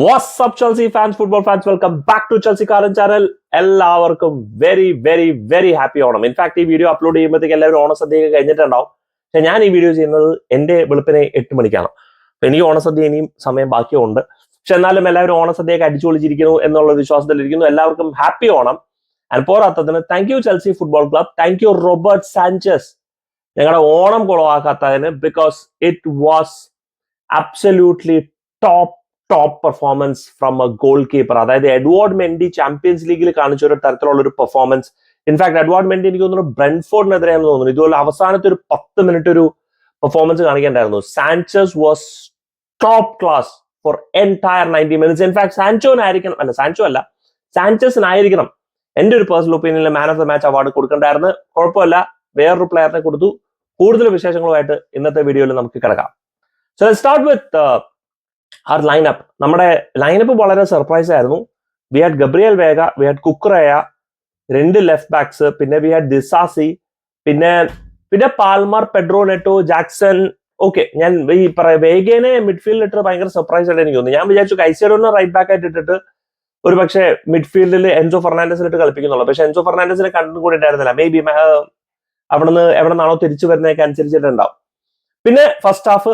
WhatsApp Chelsea fans, football fans, welcome back to Chelsea കാരൻ channel. എല്ലാവർക്കും very very very happy Onam. In fact ഈ video upload ചെയ്യുമ്പോഴത്തേക്ക് എല്ലാവരും ഓണസദ്യ കഴിഞ്ഞിട്ടുണ്ടാവും. പക്ഷെ ഞാൻ ഈ വീഡിയോ ചെയ്യുന്നത് എന്റെ വെളുപ്പിനെ 8 മണിക്കാണ്. അപ്പൊ എനിക്ക് ഓണസദ്യ ഇനിയും സമയം ബാക്കിയുണ്ട്. പക്ഷെ എന്നാലും എല്ലാവരും ഓണസദ്യയൊക്കെ അടിച്ചു പൊളിച്ചിരിക്കുന്നു എന്നുള്ള വിശ്വാസത്തിലിരിക്കുന്നു. എല്ലാവർക്കും ഹാപ്പി ഓണം. ആൻഡ് പോരാത്തതിന് thank you Chelsea football club, thank you Robert Sanchez, ഞങ്ങളുടെ ഓണം കുളമാക്കാത്തതിന്. Because it was absolutely top performance from a goalkeeper. അതായത് എഡ്വാർഡ് മെൻഡി ചാമ്പ്യൻസ് ലീഗിൽ കാണിച്ച ഒരു തരത്തിലുള്ള ഒരു പെർഫോമൻസ്. ഇൻഫാക്ട് എഡ്വാർഡ് മെൻഡി എനിക്ക് തോന്നുന്നു ബ്രെൻഫോർഡിനെതിരെയാണെന്ന് തോന്നുന്നു. ഇതുപോലെ അവസാനത്തെ ഒരു 10 മിനിറ്റ് ഒരു പെർഫോമൻസ് കാണിക്കേണ്ടായിരുന്നു. Sanchez was top class for entire 90 minutes. In fact സാഞ്ചസിനായിരിക്കണം എന്റെ ഒരു പേഴ്സണൽ ഒപ്പീനിയനിൽ man of the match award കൊടുക്കണ്ടായിരുന്നു. കുഴപ്പമില്ല, വേറൊരു പ്ലെയറിനെ കൊടുത്തു. കൂടുതൽ വിശേഷങ്ങളുമായിട്ട് ഇന്നത്തെ വീഡിയോയിൽ നമുക്ക് കിടക്കാം. So let's start with our lineup. നമ്മുടെ ലൈനപ്പ് വളരെ സർപ്രൈസ് ആയിരുന്നു. വി ഹാഡ് ഗബ്രിയൽ വേഗ, വി ഹാഡ് കുക്രയ, 2 ലെഫ്റ്റ് ബാക്സ്, പിന്നെ വി ഹാഡ് ദിസാസി, പിന്നെ പാൽമർ, പെഡ്രോ നെറ്റോ, ജാക്സൺ. ഓക്കെ, ഞാൻ ഈ വേഗേനെ മിഡ്ഫീൽഡിൽ ഇട്ട് ഭയങ്കര സർപ്രൈസ് ആയിട്ട് എനിക്ക് തോന്നുന്നു. ഞാൻ വിചാരിച്ചു കൈസേഡോനെ റൈറ്റ് ബാക്ക് ആയിട്ട് ഇട്ടിട്ട് ഒരു പക്ഷേ മിഡ്ഫീൽഡിൽ എൻസോ ഫെർണാണ്ടസിലിട്ട് കളിപ്പിക്കുന്നുള്ളൂ. പക്ഷെ എൻസോ ഫെർണാണ്ടസിനെ കണ്ടും കൂടി ഉണ്ടായിരുന്നില്ല. മേ ബി അവിടുന്ന് എവിടെ നിന്നാണോ തിരിച്ചു വരുന്നതൊക്കെ അനുസരിച്ചിട്ടുണ്ടാവും. പിന്നെ ഫസ്റ്റ് ഹാഫ്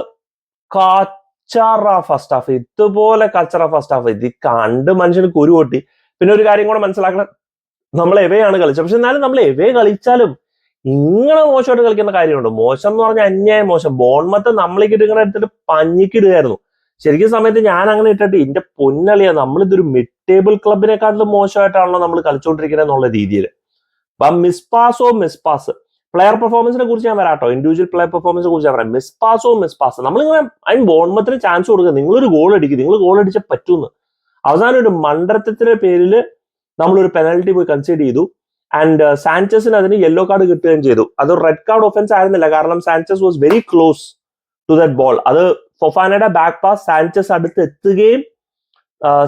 ഫസ്റ്റ് ഹാഫ് ഇതുപോലെ കച്ചറ ഫസ്റ്റ് ഹാഫ്. ഇത് കണ്ട് മനുഷ്യന് കുരു പൊട്ടി. പിന്നെ ഒരു കാര്യം കൂടെ മനസ്സിലാക്കണം, നമ്മൾ എവയാണ് കളിച്ചത്. പക്ഷെ എന്നാലും നമ്മൾ എവേ കളിച്ചാലും ഇങ്ങനെ മോശമായിട്ട് കളിക്കേണ്ട കാര്യമുണ്ട്. മോശം എന്ന് പറഞ്ഞാൽ അന്യായം മോശം. ബോൺമത്ത് നമ്മളേക്ക് ഇങ്ങനെ എടുത്തിട്ട് പഞ്ഞിക്കിടുകയായിരുന്നു. ശരിക്കും സമയത്ത് ഞാൻ അങ്ങനെ ഇട്ടിട്ട് എന്റെ പൊന്നളിയാ, നമ്മളിതൊരു മിഡ് ടേബിൾ ക്ലബിനെക്കാട്ടിലും മോശമായിട്ടാണല്ലോ നമ്മൾ കളിച്ചുകൊണ്ടിരിക്കുന്നത് എന്നുള്ള രീതിയിൽ. അപ്പൊ മിസ് പാസ് പ്ലെയർ പെർഫോമൻസിനെ കുറിച്ച് ഞാൻ വരാട്ടോ. ഇൻഡിവിജ്വൽ പ്ലെയർ പെർഫോമൻസിനെ കുറിച്ച് ഞാൻ പറയാം. മിസ് പാസ് നമ്മളിങ്ങനെ അതിന് ബോൺമത്തിന് ചാൻസ് കൊടുക്കുക. നിങ്ങളൊരു ഗോൾ അടിക്കും, നിങ്ങൾ ഗോൾ അടിച്ച പറ്റൂന്ന്. അവസാനം ഒരു മണ്ടത്തത്തിന്റെ പേരിൽ നമ്മളൊരു പെനൽറ്റി പോയി കൺസിഡർ ചെയ്തു. ആൻഡ് സാഞ്ചസിന് അതിന് യെല്ലോ കാർഡ് കിട്ടുകയും ചെയ്തു. അത് റെഡ് കാർഡ് ഒഫൻസ് ആയിരുന്നില്ല, കാരണം Sanchez was very close to that ball. അത് ഫൊഫാനയുടെ ബാക്ക് പാസ്, സാഞ്ചസ് അടുത്ത് എത്തുകയും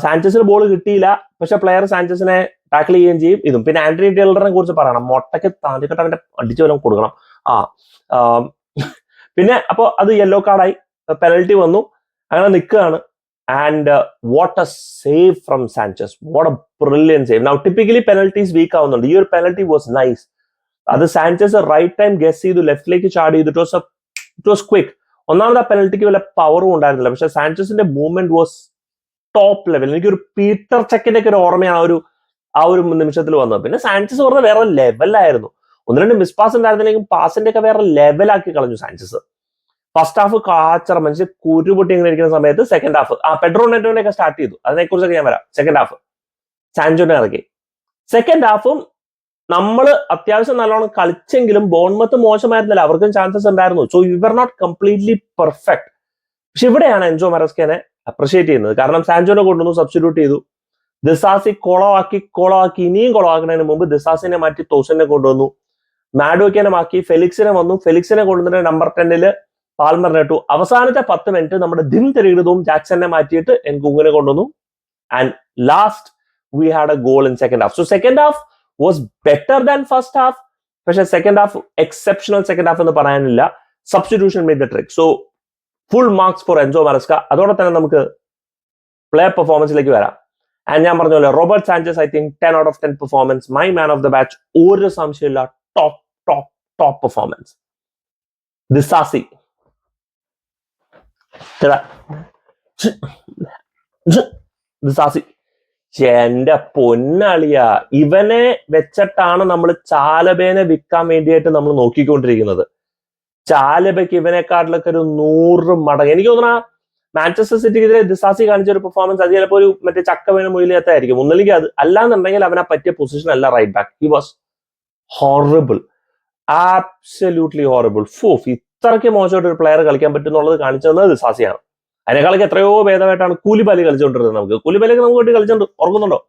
സാഞ്ചസിന് ബോൾ കിട്ടിയില്ല. പക്ഷെ പ്ലെയർ സാഞ്ചസിനെ ടാക്കിൾ ചെയ്യുകയും ചെയ്യും. ഇതും പിന്നെ ആന്റണി ടൈലറിനെ കുറിച്ച് പറയണം. മൊട്ടയ്ക്ക് താണ്ടിക്കെട്ട് അവന്റെ അടിച്ചു വല്ലതും കൊടുക്കണം. പിന്നെ അപ്പൊ അത് യെല്ലോ കാർഡായി, പെനൽറ്റി വന്നു, അങ്ങനെ നിൽക്കുകയാണ്. And what a save from Sanchez, what a brilliant save. Now typically penalties weak ആവുന്നുണ്ട്. ഈ ഒരു പെനൽറ്റി വാസ് നൈസ്. അത് സാഞ്ചസ് റൈറ്റ് ടൈം ഗസ് ചെയ്തു, ലെഫ്റ്റിലേക്ക് ചാടി ചെയ്തു. It was quick. ഒന്നാമത് ആ പെനൽറ്റിക്ക് വല്ല പവറും ഉണ്ടായിരുന്നില്ല. പക്ഷെ സാഞ്ചസിന്റെ മൂവ്മെന്റ് വാസ് ടോപ്പ് ലെവൽ. എനിക്കൊരു പീറ്റർ ചെക്കിന്റെ ഒക്കെ ഒരു ഓർമ്മയാണ് ആ ഒരു നിമിഷത്തിൽ വന്നത്. പിന്നെ സാഞ്ചസ് പറഞ്ഞ വേറെ ലെവലായിരുന്നു. 1-2 മിസ് പാസ് ഉണ്ടായിരുന്നില്ലെങ്കിലും പാസിന്റെ ഒക്കെ വേറെ ലെവലാക്കി കളഞ്ഞു സാഞ്ചസ്. ഫസ്റ്റ് ഹാഫ് കാച്ചറ മനുഷ്യ കുരുപൊട്ടി ഇങ്ങനെ ഇരിക്കുന്ന സമയത്ത് സെക്കൻഡ് ഹാഫ് പെഡ്രോ നെറ്റോനെ ഒക്കെ സ്റ്റാർട്ട് ചെയ്തു. അതിനെക്കുറിച്ചൊക്കെ ഞാൻ വരാം. സെക്കൻഡ് ഹാഫ് സാഞ്ചോനെ ഇറക്കി. സെക്കൻഡ് ഹാഫും നമ്മൾ അത്യാവശ്യം നല്ലോണം കളിച്ചെങ്കിലും ബോൺമത്ത് മോശമായിരുന്നില്ല, അവർക്കും ചാൻസസ് ഉണ്ടായിരുന്നു. So you were not completely perfect. പക്ഷെ ഇവിടെയാണ് എൻസോ മറസ്കേനെ അപ്രിഷിയേറ്റ് ചെയ്യുന്നത്. കാരണം സാഞ്ചോനെ കൊണ്ടുവന്നു, സബ്സ്റ്റിറ്റ്യൂട്ട് ചെയ്തു. ദിസാസി കൊളവാക്കി ഇനിയും കൊളവാക്കുന്നതിന് മുമ്പ് ദിസാസിനെ മാറ്റി തോസിനെ കൊണ്ടുവന്നു. മാഡോക്കിനെ മാറ്റി ഫെലിക്സിനെ വന്നു. ഫെലിക്സിനെ കൊണ്ടുവന്നിട്ട് നമ്പർ 10 പാൽമറിനെ ഇട്ടു. അവസാനത്തെ 10 മിനിറ്റ് നമ്മുടെ ദിം തെരീടതും ജാക്സനെ മാറ്റിയിട്ട് എൻകുങ്ങിനെ കൊണ്ടുവന്നു. And last we had a goal in second half. So second half was better than first half. പക്ഷെ second half exceptional second half എന്ന് പറയാനില്ല. Substitution made the trick. So full marks for Enzo Maresca. അതോടെ തന്നെ നമുക്ക് player പെർഫോമൻസിലേക്ക് വരാം. And ഞാൻ പറഞ്ഞ പോലെ Robert Sanchez, I think 10 out of 10 performance, my man of the match. ഒരു സംശയമില്ല, ടോപ്പ് പെർഫോമൻസ്. ദിസാസി എന്റെ പൊന്നളിയ, ഇവനെ വെച്ചിട്ടാണ് നമ്മൾ ചാലബേനെ വിൽക്കാൻ വേണ്ടിയിട്ട് നമ്മൾ നോക്കിക്കൊണ്ടിരിക്കുന്നത്. ചാലബയ്ക്ക് ഇവനെക്കാട്ടിലൊക്കെ ഒരു 100 മടങ്ങ്. എനിക്ക് തോന്നുന്ന മാഞ്ചസ്റ്റർ സിറ്റിക്കെതിരെ ദിസാസി കാണിച്ച ഒരു പെർഫോമൻസ് അത് ചിലപ്പോൾ ഒരു മറ്റേ ചക്ക വീണ മുയിലെത്തായിരിക്കും. ഒന്നില്ലെങ്കിൽ അത് അല്ലാന്നുണ്ടെങ്കിൽ അവനെ പറ്റിയ പൊസിഷൻ അല്ല right back. He was horrible, absolutely horrible. ഇത്രയ്ക്ക് മോശമായിട്ട് ഒരു പ്ലെയർ കളിക്കാൻ പറ്റുന്നുള്ളത് കാണിച്ചു തന്നത് ദിസാസിയാണ്. അതിനേക്കാളൊക്കെ എത്രയോ ഭേദമായിട്ടാണ് കൂലിബാലി കളിച്ചുകൊണ്ടിരുന്നത്. നമുക്ക് വേണ്ടി കളിച്ചോണ്ട് ഓർക്കുന്നുണ്ടോ?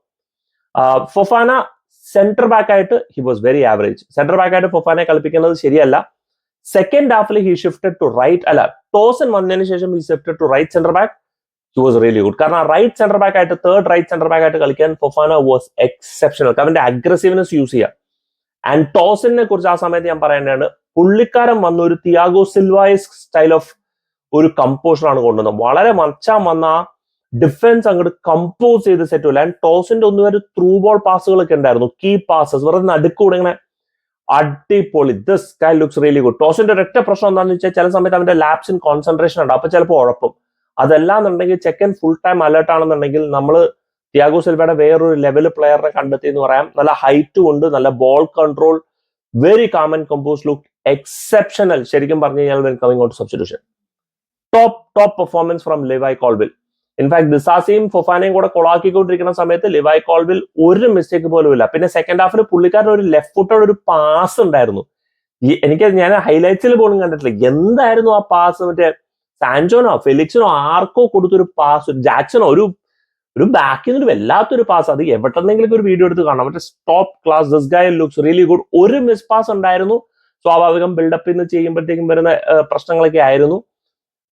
ഫൊഫാന സെന്റർ ബാക്ക് ആയിട്ട് he was very average. Centre back ആയിട്ട് ഫൊഫാനെ കളിപ്പിക്കുന്നത് ശരിയല്ല. സെക്കൻഡ് ഹാഫിൽ ഹി ഷിഫ്റ്റഡ് ടു റൈറ്റ്, അല്ല ടോസൻ വന്നതിന് ശേഷം he shifted to right centre back. He was really good. കാരണം റൈറ്റ് സെന്റർ ബാക്ക് ആയിട്ട്, തേർഡ് റൈറ്റ് സെന്റർ ബാക്ക് ആയിട്ട് കളിക്കാൻ ഫൊഫാന വാസ് എക്സെപ്ഷണൽ. അവന്റെ അഗ്രസീവ്നെസ് യൂസ് ചെയ്യാം. ആൻഡ് ടോസനെ കുറിച്ച് ആ സമയത്ത് ഞാൻ പറയേണ്ടതാണ്, പുള്ളിക്കാരൻ വന്ന ഒരു തിയാഗോ സിൽവായസ് സ്റ്റൈൽ ഓഫ് ഒരു കമ്പോഷറാണ് കൊണ്ടുവന്നത്. വളരെ മച്ചാൻ വന്ന ഡിഫൻസ് അങ്ങോട്ട് കമ്പോസ് ചെയ്ത് സെറ്റ് ചെയ്യില്ല. ആൻഡ് ടോസിന്റെ ഒന്നും ഒരു ത്രൂ ബോൾ പാസുകളൊക്കെ ഉണ്ടായിരുന്നു, കീ പാസസ്, വെറുതെ നടുക്കൂടെ ഇങ്ങനെ അടിപൊളി. This guy looks really good. ടോസിന്റെ ഒരൊറ്റ പ്രശ്നം എന്താണെന്ന് വെച്ചാൽ ചില സമയത്ത് അവന്റെ ലാപ്സ് ഇൻ കോൺസെൻട്രേഷൻ ഉണ്ട്, അപ്പൊ ചിലപ്പോൾ ഉഴപ്പും. അതല്ലാന്നുണ്ടെങ്കിൽ ചെക്കൻ ഫുൾ ടൈം അലേർട്ട് ആണെന്നുണ്ടെങ്കിൽ നമ്മൾ തിയാഗോ സിൽവയുടെ വേറൊരു ലെവൽ പ്ലെയറിനെ കണ്ടെത്തി എന്ന് പറയാം. നല്ല ഹൈറ്റും ഉണ്ട്, നല്ല ball control, very calm and compose, look exceptional ശരിക്കും പറഞ്ഞു കഴിഞ്ഞാൽ when coming out substitution. Top performance from Levi Colwill. In fact ദിസാസിയും ഫൊഫാനയും കൂടെ കൊളാക്കിക്കൊണ്ടിരിക്കുന്ന സമയത്ത് ലിവൈ കോൾവിൽ ഒരു മിസ്റ്റേക്ക് പോലും ഇല്ല. പിന്നെ സെക്കൻഡ് ഹാഫിൽ പുള്ളിക്കാരൻ ഒരു ലെഫ്റ്റ് ഫുട്ടോട് ഒരു പാസ് ഉണ്ടായിരുന്നു, ഞാൻ ഹൈലൈറ്റ്സിൽ പോലും കണ്ടിട്ടില്ല. എന്തായിരുന്നു ആ പാസ്? മറ്റേ സാൻജോനോ ഫെലിക്സിനോ ആർക്കോ കൊടുത്തൊരു പാസ്, ജാക്സണോ ഒരു ബാക്കിൽ നിന്ന് വല്ലാത്തൊരു പാസ്. അത് എവിടെന്നെങ്കിലും ഒരു വീഡിയോ എടുത്ത് കാണാം. മറ്റേ top class. This guy looks really good. ഒരു മിസ് പാസ് ഉണ്ടായിരുന്നു, സ്വാഭാവികം ബിൽഡപ്പിൽ നിന്ന് ചെയ്യുമ്പോഴത്തേക്കും വരുന്ന പ്രശ്നങ്ങളൊക്കെ ആയിരുന്നു.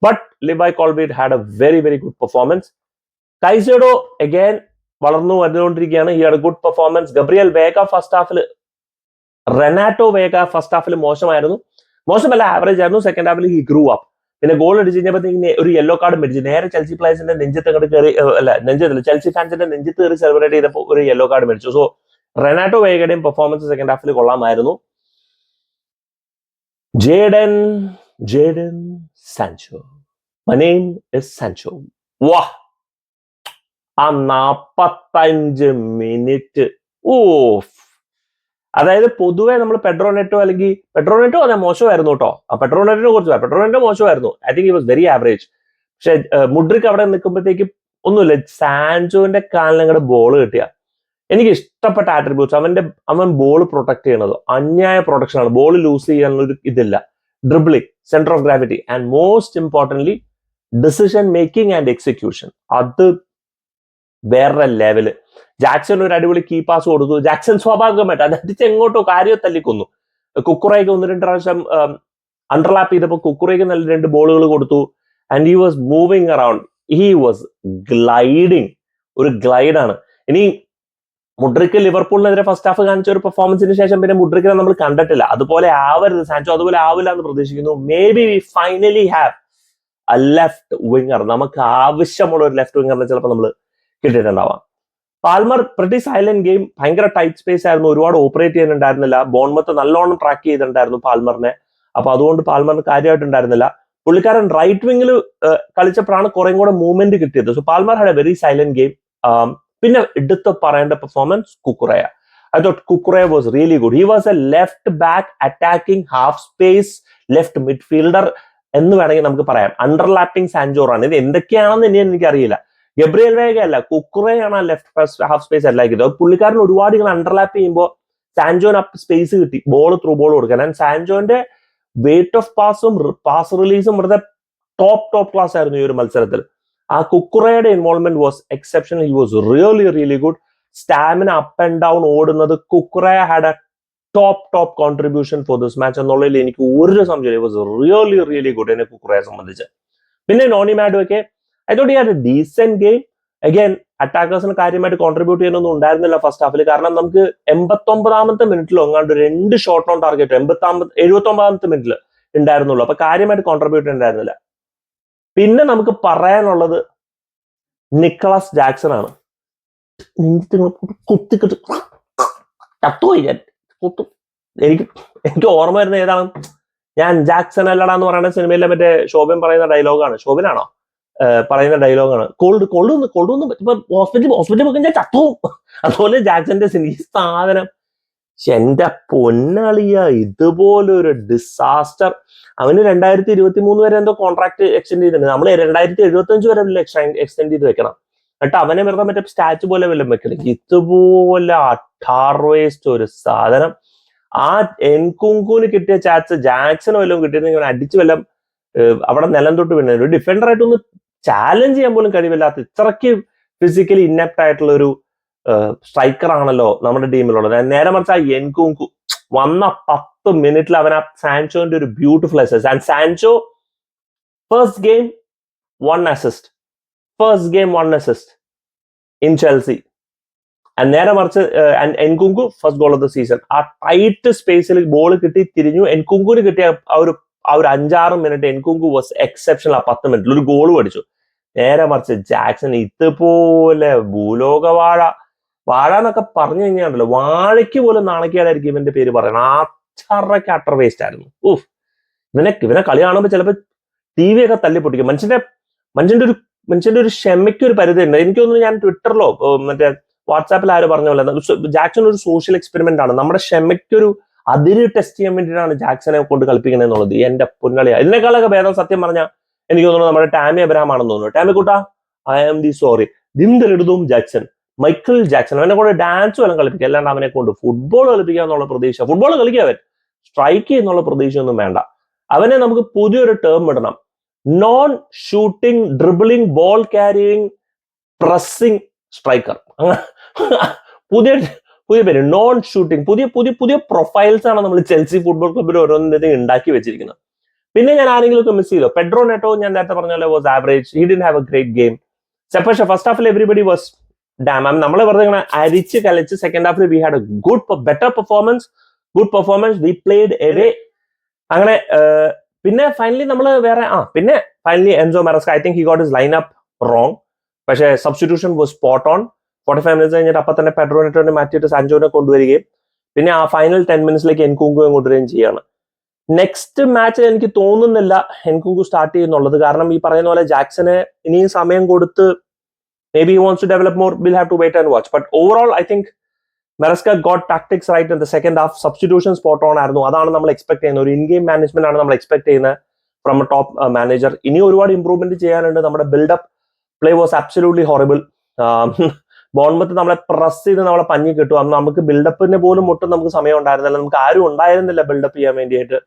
But Levi Colwill had a very very good performance. Caicedo again വളർന്നു വരുന്നുകൊണ്ടിരിക്കുകയാണ്. ഈ had a good performance. Gabriel Veiga first ഹാഫിൽ, റെനാറ്റോ വേഗ ഫസ്റ്റ് ഹാഫിൽ മോശമായിരുന്നു, മോശമല്ല ആവറേജ് ആയിരുന്നു. സെക്കൻഡ് ഹാഫിൽ ഹി ഗ്രൂ അപ്പ്. പിന്നെ ഗോൾ അടിച്ച് കഴിഞ്ഞപ്പോഴത്തേക്ക് ഒരു യെല്ലോ കാർഡ് മേടിച്ചു. നേരെ ചെൽസി പ്ലേയേഴ്സിന്റെ നെഞ്ചത്ത് അങ്ങോട്ട് കയറി, നെഞ്ചത്തില്ല, ചെൽസി ഫാൻസിന്റെ നെഞ്ചത്ത് കയറി സെലിബ്രേറ്റ് ചെയ്തപ്പോൾ ഒരു യെല്ലോ കാർഡ് മേടിച്ചു. സോ റെനാറ്റോ വേഗയുടെയും പെർഫോമൻസ് സെക്കൻഡ് ഹാഫിൽ കൊള്ളാമായിരുന്നു. Jadon Sancho, my name is Sancho. വാ, ആ 45 മിനിറ്റ്, ഓഫ്. അതായത് പൊതുവെ നമ്മൾ പെഡ്രോനെറ്റോ അല്ലെങ്കിൽ പെഡ്രോനെറ്റോ അതെ മോശമായിരുന്നു കേട്ടോ. പെഡ്രോനെറ്റിനെ കുറിച്ച് പെഡ്രോനെറ്റോ മോശമായിരുന്നു. I think it was very average. പക്ഷെ മുഡ്രിക് അവിടെ നിൽക്കുമ്പോഴത്തേക്കും ഒന്നുമില്ല, സാൻചോന്റെ കാലിന് അങ്ങോട്ട് ബോൾ കിട്ടിയ എനിക്ക് ഇഷ്ടപ്പെട്ട ആട്രിബ്യൂട്ട്സ്. അവൻ ബോൾ പ്രൊട്ടക്ട് ചെയ്യണത് അന്യായ പ്രൊട്ടക്ഷൻ ആണ്. ബോൾ ലൂസ് ചെയ്യാനുള്ള ഒരു ഇതില്ല. Dribbling, centre of gravity, and most importantly decision making and execution, അത് വേറെ ലെവല്. ജാക്സൺ ഒരു അടിപൊളി കീ പാസ് കൊടുത്തു. ജാക്സൺ സ്വാഭാവികമായിട്ട് അത് അടിച്ച് എങ്ങോട്ടോ കാര്യോ തല്ലിക്കൊന്നു. കുക്കുറയ്ക്ക് 1-2 പ്രാവശ്യം അണ്ടർലാപ്പ് ചെയ്തപ്പോൾ കുക്കുറയ്ക്ക് നല്ല 2 ബോളുകൾ കൊടുത്തു. And he was moving around, he was gliding, ഒരു ഗ്ലൈഡാണ്. ഇനി മുഡ്രിക്ക് ലിവർപൂളിനെതിരെ ഫസ്റ്റ് ഹാഫ് കാണിച്ച ഒരു പെർഫോമൻസിന് ശേഷം പിന്നെ മുഡ്രിക്കിനെ നമ്മൾ കണ്ടിട്ടില്ല. അതുപോലെ ആവരുത് സാൻചോ, അതുപോലെ ആവില്ല എന്ന് പ്രതീക്ഷിക്കുന്നു. Maybe we finally have a left winger. നമുക്ക് ആവശ്യമുള്ള ഒരു ലെഫ്റ്റ് വിങ്ങറിനെ ചിലപ്പോൾ നമ്മൾ കിട്ടിയിട്ടുണ്ടാവാം. പാൽമർ പ്രിറ്റി സൈലന്റ് ഗെയിം, ഭയങ്കര ടൈറ്റ് സ്പേസ് ആയിരുന്നു, ഒരുപാട് ഓപ്പറേറ്റ് ചെയ്യാനുണ്ടായിരുന്നില്ല. ബോൺമത്ത് നല്ലോണം ട്രാക്ക് ചെയ്തിട്ടുണ്ടായിരുന്നു പാൽമറിനെ, അപ്പൊ അതുകൊണ്ട് പാൽമറിന് കാര്യമായിട്ടുണ്ടായിരുന്നില്ല. പുള്ളിക്കാരൻ റൈറ്റ് വിങ്ങിൽ കളിച്ചപ്പോഴാണ് കുറേം കൂടെ മൂവ്മെന്റ് കിട്ടിയത്. So Palmer had a very silent game. പിന്നെ എടുത്ത് പറയേണ്ട performance കുക്കുറയ. I thought കുക്കുറയ was really good. He was A left back attacking half space left midfielder എന്ന് വേണമെങ്കിൽ നമുക്ക് പറയാം. അണ്ടർലാപ്പിംഗ് സാൻജോറാണ്. ഇത് എന്തൊക്കെയാണെന്ന് ഇനി എനിക്കറിയില്ല. ഗബ്രിയൽ വേഗ അല്ല, കുക്കുറയാണ് ലെഫ്റ്റ് ഹാഫ് സ്പേസ് അല്ലാക്കിയത്. പുള്ളിക്കാരൻ ഒരുപാട് ഇങ്ങനെ അണ്ടർലാപ്പ് ചെയ്യുമ്പോൾ സാൻജോന് സ്പേസ് കിട്ടി ബോൾ ത്രൂ ബോൾ കൊടുക്കാൻ. ആൻഡ് സാൻജോന്റെ വെയിറ്റ് ഓഫ് പാസും പാസ് റിലീസും വെറുതെ ടോപ്പ് ക്ലാസ് ആയിരുന്നു ഈ ഒരു മത്സരത്തിൽ. ആ കുക്കുറയുടെ involvement was exceptional. He was really good. Stamina up and down ഓടുന്നത്, കുക്കുറയ had a top contribution for this match എന്നുള്ളതിൽ എനിക്ക് ഒരു സംശയം. വാസ് റിയലി ഗുഡ് എന്നെ കുക്കുറയെ സംബന്ധിച്ച്. പിന്നെ നോണി മാഡുവൊക്കെ I thought he had a decent game. Again അറ്റാക്കേഴ്സിന് കാര്യമായിട്ട് കോൺട്രിബ്യൂട്ട് ചെയ്യാനൊന്നും ഉണ്ടായിരുന്നില്ല ഫസ്റ്റ് ഹാഫിൽ. കാരണം നമുക്ക് 89ാമത്തെ മിനിറ്റിലോ എങ്ങാണ്ട് 2 ഷോട്ട് ഓൺ ടാർഗറ്റ് 79ാമത്തെ മിനിറ്റിൽ ഉണ്ടായിരുന്നുള്ളൂ. അപ്പൊ കാര്യമായിട്ട് കോൺട്രിബ്യൂട്ട് ഉണ്ടായിരുന്നില്ല. പിന്നെ നമുക്ക് പറയാനുള്ളത് നിക്കളാസ് ജാക്സൺ ആണ്. എനിക്ക് ഓർമ്മ വരുന്ന ഏതാണ്, ഞാൻ ജാക്സൺ അല്ലടാ എന്ന് പറയുന്ന സിനിമയിലെ മറ്റേ ശോഭൻ പറയുന്ന ഡയലോഗാണ്. ശോഭനാണോ പറയുന്ന ഡയലോഗാണ്, കോൾഡ് ഹോസ്പിറ്റലിൽ പോയി ഞാൻ ചത്തുവും. അതുപോലെ ജാക്സന്റെ ഈ സാധനം എന്റെ പൊന്നളിയ, ഇതുപോലൊരു ഡിസാസ്റ്റർ. അവന് 2023 വരെ എന്തോ കോൺട്രാക്ട് എക്സ്റ്റെൻഡ് ചെയ്തിട്ടുണ്ട്. നമ്മൾ 2075 വരെ എക്സ്റ്റെൻഡ് ചെയ്ത് വെക്കണം. എന്നിട്ട് അവനെ വെറുതെ മറ്റേ സ്റ്റാച്ചു പോലെ വല്ലതും വെക്കണം. ഇതുപോലെ അട്ടാർവേസ്റ്റ് ഒരു സാധനം. ആ എൻകുങ്കുന് കിട്ടിയ ചാൻസ് ജാക്സനോ വല്ലതും കിട്ടിയിരുന്നെങ്കിൽ അവൻ അടിച്ചു വല്ലതും അവിടെ നിലം തൊട്ട് വീണ. ഒരു ഡിഫൻഡർ ആയിട്ടൊന്ന് ചാലഞ്ച് ചെയ്യാൻ പോലും കഴിവില്ലാത്ത, ഇത്രയ്ക്ക് ഫിസിക്കലി ഇന്നപ്റ്റ് ആയിട്ടുള്ള ഒരു സ്ട്രൈക്കർ ആണല്ലോ നമ്മുടെ ടീമിലുള്ളത്. നേരെ മറിച്ച് ആ എൻകുങ്കു വന്ന 10 മിനിറ്റിൽ അവൻ ആ സാൻചോന്റെ ഒരു beautiful assist. And Sancho first game 1 assist in Chelsea. നേരെ മറിച്ച് Nkunku first goal of the season. ആ ടൈറ്റ് സ്പേസിൽ ബോൾ കിട്ടി തിരിഞ്ഞു. എൻകുങ്കുന് കിട്ടിയ ആ ഒരു 5-6 മിനിറ്റ് എൻകുങ്കു വാസ് എക്സെപ്ഷണൽ. ആ 10 മിനിറ്റിൽ ഒരു ഗോൾ അടിച്ചു. നേരെ മറിച്ച് ജാക്സൺ ഇതുപോലെ വാഴ എന്നൊക്കെ പറഞ്ഞു കഴിഞ്ഞാണ്ടല്ലോ, വാഴയ്ക്ക് പോലും നാണക്കേടായിരിക്കും ഇവന്റെ പേര് പറയണം. അത്രയ്ക്ക് അട്ടർ വേസ്റ്റ് ആയിരുന്നു. ഇവനെ കളി കാണുമ്പോൾ ചിലപ്പോൾ ടി വി ഒക്കെ തല്ലി പൊട്ടിക്കും. മനുഷ്യന്റെ ഒരു ക്ഷമയ്ക്ക് ഒരു പരിധി ഉണ്ട്. എനിക്ക് തോന്നുന്നു ഞാൻ ട്വിറ്ററിലോ മറ്റേ വാട്സാപ്പിൽ ആര് പറഞ്ഞ പോലെ ജാക്സൺ ഒരു സോഷ്യൽ എക്സ്പെരിമെന്റ് ആണ്. നമ്മുടെ ക്ഷമയ്ക്കൊരു അതിര് ടെസ്റ്റ് ചെയ്യാൻ വേണ്ടിയിട്ടാണ് ജാക്സനെ കൊണ്ട് കളിപ്പിക്കുന്നത് എന്നുള്ളത് എന്റെ പൊന്നളിയാ. ഇതിനേക്കാളൊക്കെ ഭേദം സത്യം പറഞ്ഞാൽ എനിക്ക് തോന്നുന്നു നമ്മുടെ ടാമി അബ്രഹാം ആണെന്ന് തോന്നുന്നു. ടാമി കൂട്ടാ, ഐ ആം ദി സോറി ദിംദലെടുതും ജാക്സൺ, മൈക്കിൾ ജാക്സൺ. അവനെ കൊണ്ട് ഡാൻസ് വല്ലതും കളിപ്പിക്കുക, അല്ലാണ്ട് അവനെ കൊണ്ട് ഫുട്ബോൾ കളിപ്പിക്കുക എന്നുള്ള പ്രതീക്ഷ, ഫുട്ബോൾ കളിക്കുക അവൻ സ്ട്രൈക്ക് ചെയ്യുന്നുള്ള പ്രതീക്ഷയൊന്നും വേണ്ട. അവനെ നമുക്ക് പുതിയൊരു ടേം ഇടണം, non shooting dribbling ball carrying pressing striker. പുതിയ പേര്, നോൺ ഷൂട്ടിംഗ്. പുതിയ പ്രൊഫൈൽസ് ആണ് നമ്മൾ ചെൽസി ഫുട്ബോൾ ക്ലബ്ബിൽ ഓരോന്നിനും ഉണ്ടാക്കി വെച്ചിരിക്കുന്നത്. പിന്നെ ഞാൻ ആരെങ്കിലും ഒക്കെ മിസ് ചെയ്തോ? പെഡ്രോ നെറ്റോ ഞാൻ നേരത്തെ പറഞ്ഞ പോലെ was average, he didn't have a great game. പക്ഷേ ഫസ്റ്റ് ഹാഫിൽ എവരിബഡി വാസ് ഡാം. നമ്മളെ വെറുതെ ഇങ്ങനെ അരിച്ച് കലച്ച് സെക്കൻഡ് ഹാഫിൽ we had a better performance, we played away. അങ്ങനെ പിന്നെ ഫൈനലി നമ്മൾ finally Enzo Maresca, I think he got his line up wrong. പക്ഷേ substitution was spot on. 45 minutes കഴിഞ്ഞിട്ട് അപ്പം തന്നെ പെഡ്രോ നെറ്റോനെ മാറ്റിയിട്ട് സാൻചോനെ കൊണ്ടുവരികയും പിന്നെ ആ ഫൈനൽ 10 മിനിറ്റ്സിലേക്ക് എൻകുങ്കുവെ കൊണ്ടുവരികയും ചെയ്യാണ്. നെക്സ്റ്റ് മാച്ചിൽ എനിക്ക് തോന്നുന്നില്ല എൻകുങ്കു സ്റ്റാർട്ട് ചെയ്യുന്നുള്ളത്. കാരണം ഈ പറയുന്ന പോലെ ജാക്സന് ഇനിയും സമയം കൊടുത്ത് maybe he wants to develop more, will have to wait and watch. But overall I think Maresca got tactics right in the second half. Substitution spot on ആയിരുന്നു. അതാണ് നമ്മൾ എക്സ്പെക്ട് ചെയ്യുന്നത്. ഒരു ഇൻ ഗെയിം മാനേജ്മെന്റ് ആണ് നമ്മൾ expect ചെയ്യുന്നത് from A top manager. ഇനി ഒരുപാട് ഇംപ്രൂവ്മെന്റ് ചെയ്യാനുണ്ട്. നമ്മുടെ buildup play was absolutely horrible. Bournemouth നമ്മളെ പ്രസ് ചെയ്ത് നമ്മളെ പഞ്ഞി കിട്ടും. അന്ന് നമുക്ക് ബിൽഡപ്പിന് പോലും ഒട്ടും നമുക്ക് സമയം ഉണ്ടായിരുന്നില്ല. നമുക്ക് ആരും ഉണ്ടായിരുന്നില്ല ബിൽഡപ്പ് ചെയ്യാൻ വേണ്ടിയിട്ട്.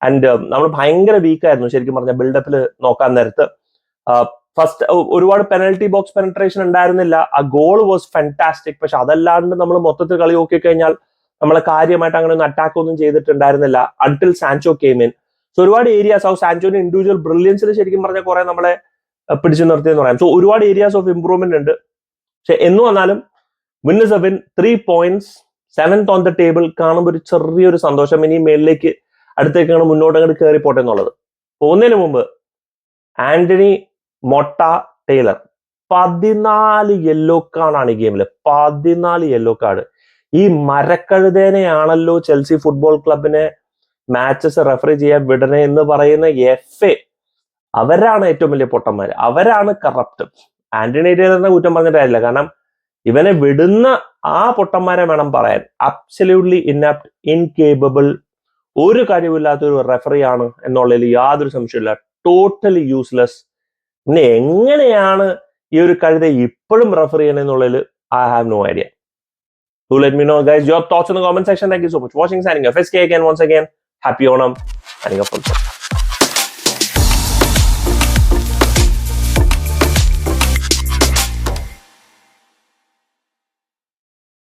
ആൻഡ് നമ്മൾ ഭയങ്കര വീക്കായിരുന്നു ശരിക്കും പറഞ്ഞാൽ ബിൽഡപ്പിൽ നോക്കാൻ നേരത്ത്. ഫസ്റ്റ് ഒരുപാട് പെനൽറ്റി ബോക്സ് പെനട്രേഷൻ ഉണ്ടായിരുന്നില്ല. ആ ഗോൾ വാസ് ഫാന്റാസ്റ്റിക്. പക്ഷെ അതല്ലാണ്ട് നമ്മൾ മൊത്തത്തിൽ കളി നോക്കി കഴിഞ്ഞാൽ നമ്മളെ കാര്യമായിട്ട് അങ്ങനെ ഒന്നും അറ്റാക്ക് ഒന്നും ചെയ്തിട്ടുണ്ടായിരുന്നില്ല until Sancho came in. So ഒരുപാട് ഏരിയാസ് സാൻചോന്റെ ഇൻഡിവിജ്വൽ ബ്രില്യൻസിൽ ശരിക്കും പറഞ്ഞാൽ കുറെ നമ്മളെ പിടിച്ചു നിർത്തിയെന്ന് പറയാം. സോ ഒരുപാട് ഏരിയാസ് ഓഫ് ഇംപ്രൂവ്മെന്റ് ഉണ്ട്. പക്ഷെ എന്ന് വന്നാലും win is A win. 3 points, 7th on the table കാണുമ്പോൾ ഒരു ചെറിയൊരു സന്തോഷം. ഇനി മേളിലേക്ക് അടുത്തേക്കാണ് മുന്നോട്ട് അങ്ങോട്ട് കയറി പോട്ടെ എന്നുള്ളത്. പോകുന്നതിന് മുമ്പ് ആന്റണി മൊട്ട ടൈലർ 14 യെല്ലോ കാർഡാണ് ഈ ഗെയിമിൽ. 14 യെല്ലോ കാർഡ്. ഈ മരക്കഴുതേനെയാണല്ലോ ചെൽസി ഫുട്ബോൾ ക്ലബിനെ മാച്ചസ് റെഫറി ചെയ്യാൻ വിടണേ എന്ന് പറയുന്ന FA. അവരാണ് ഏറ്റവും വലിയ പൊട്ടന്മാര്, അവരാണ് കറപ്റ്റ്. ആന്റണി ടൈലറിനെ കുറ്റം പറഞ്ഞിട്ട് കാര്യമില്ല. കാരണം ഇവനെ വിടുന്ന ആ പൊട്ടന്മാരെ വേണം പറയാൻ. അബ്സല്യൂട്ട്ലി ഇനാപ്റ്റ്, ഇൻകേപ്പബിൾ, ഒരു കഴിവില്ലാത്ത ഒരു റെഫറി ആണ് എന്നുള്ളതിൽ യാതൊരു സംശയമില്ല. Totally useless. പിന്നെ എങ്ങനെയാണ് ഈ ഒരു കഴുത ഇപ്പോഴും റെഫർ ചെയ്യണമെന്നുള്ളതിൽ I have no idea. Do let me know, guys, your thoughts in the comment section. Thank you so much for watching. Signing off. SK again, once again. Happy Onam. Signing off.